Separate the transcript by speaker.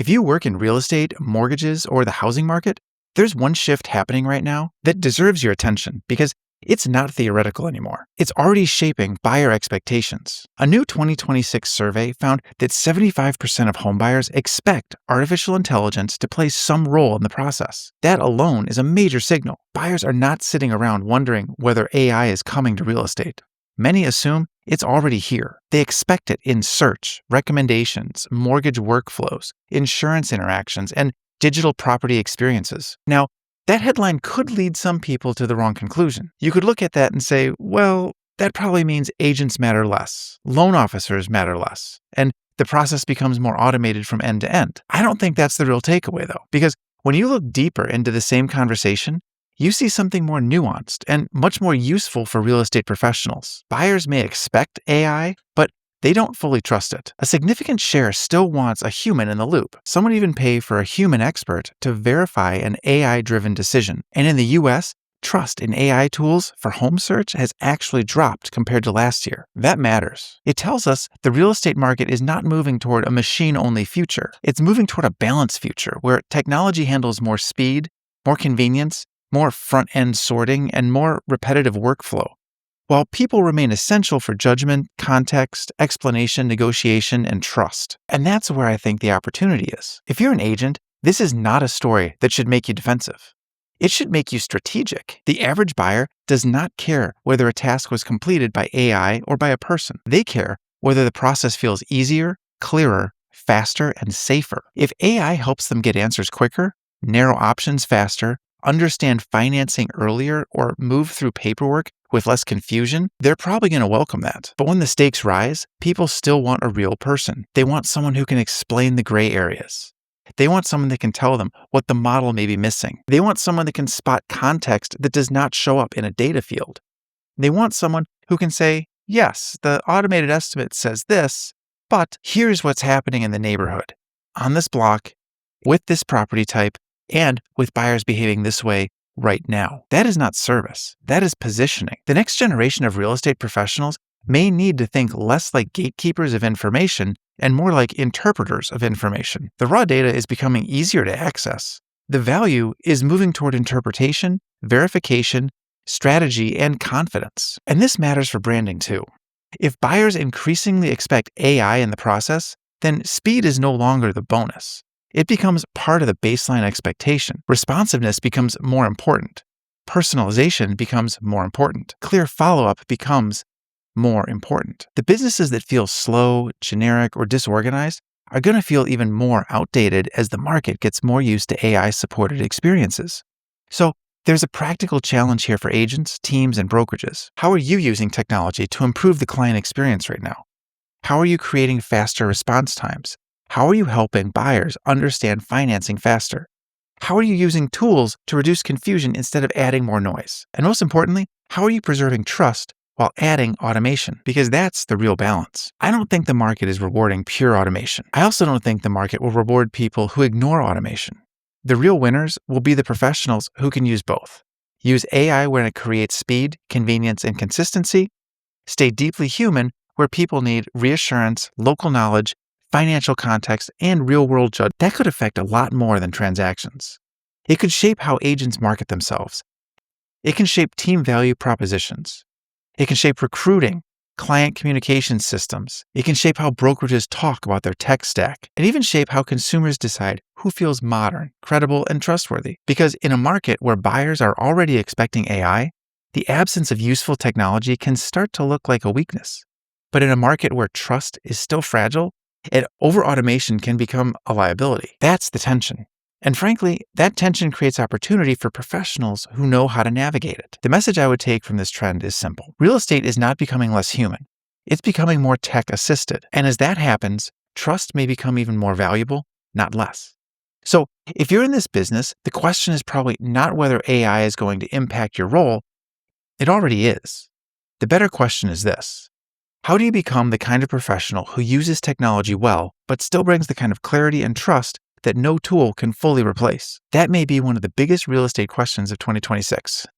Speaker 1: If you work in real estate, mortgages, or the housing market, there's one shift happening right now that deserves your attention because it's not theoretical anymore. It's already shaping buyer expectations. A new 2026 survey found that 75% of homebuyers expect artificial intelligence to play some role in the process. That alone is a major signal. Buyers are not sitting around wondering whether AI is coming to real estate. Many assume it's already here. They expect it in search, recommendations, mortgage workflows, insurance interactions, and digital property experiences. Now, that headline could lead some people to the wrong conclusion. You could look at that and say, well, that probably means agents matter less, loan officers matter less, and the process becomes more automated from end to end. I don't think that's the real takeaway, though, because when you look deeper into the same conversation, you see something more nuanced and much more useful for real estate professionals. Buyers may expect AI, but they don't fully trust it. A significant share still wants a human in the loop. Some would even pay for a human expert to verify an AI-driven decision. And in the US, trust in AI tools for home search has actually dropped compared to last year. That matters. It tells us the real estate market is not moving toward a machine-only future. It's moving toward a balanced future where technology handles more speed, more convenience, more front-end sorting, and more repetitive workflow, while people remain essential for judgment, context, explanation, negotiation, and trust. And that's where I think the opportunity is. If you're an agent, this is not a story that should make you defensive. It should make you strategic. The average buyer does not care whether a task was completed by AI or by a person. They care whether the process feels easier, clearer, faster, and safer. If AI helps them get answers quicker, narrow options faster, understand financing earlier, or move through paperwork with less confusion, they're probably going to welcome that. But when the stakes rise, people still want a real person. They want someone who can explain the gray areas. They want someone that can tell them what the model may be missing. They want someone that can spot context that does not show up in a data field. They want someone who can say, yes, the automated estimate says this, but here's what's happening in the neighborhood, on this block, with this property type, and with buyers behaving this way right now. That is not service. That is positioning. The next generation of real estate professionals may need to think less like gatekeepers of information and more like interpreters of information. The raw data is becoming easier to access. The value is moving toward interpretation, verification, strategy, and confidence. And this matters for branding too. If buyers increasingly expect AI in the process, then speed is no longer the bonus. It becomes part of the baseline expectation. Responsiveness becomes more important. Personalization becomes more important. Clear follow-up becomes more important. The businesses that feel slow, generic, or disorganized are going to feel even more outdated as the market gets more used to AI-supported experiences. So there's a practical challenge here for agents, teams, and brokerages. How are you using technology to improve the client experience right now? How are you creating faster response times? How are you helping buyers understand financing faster? How are you using tools to reduce confusion instead of adding more noise? And most importantly, how are you preserving trust while adding automation? Because that's the real balance. I don't think the market is rewarding pure automation. I also don't think the market will reward people who ignore automation. The real winners will be the professionals who can use both. Use AI when it creates speed, convenience, and consistency. Stay deeply human where people need reassurance, local knowledge, financial context, and real-world judgment. That could affect a lot more than transactions. It could shape how agents market themselves. It can shape team value propositions. It can shape recruiting, client communication systems. It can shape how brokerages talk about their tech stack, and even shape how consumers decide who feels modern, credible, and trustworthy. Because in a market where buyers are already expecting AI, the absence of useful technology can start to look like a weakness. But in a market where trust is still fragile, and over-automation can become a liability. That's the tension. And frankly, that tension creates opportunity for professionals who know how to navigate it. The message I would take from this trend is simple. Real estate is not becoming less human. It's becoming more tech-assisted. And as that happens, trust may become even more valuable, not less. So if you're in this business, the question is probably not whether AI is going to impact your role. It already is. The better question is this. How do you become the kind of professional who uses technology well, but still brings the kind of clarity and trust that no tool can fully replace? That may be one of the biggest real estate questions of 2026.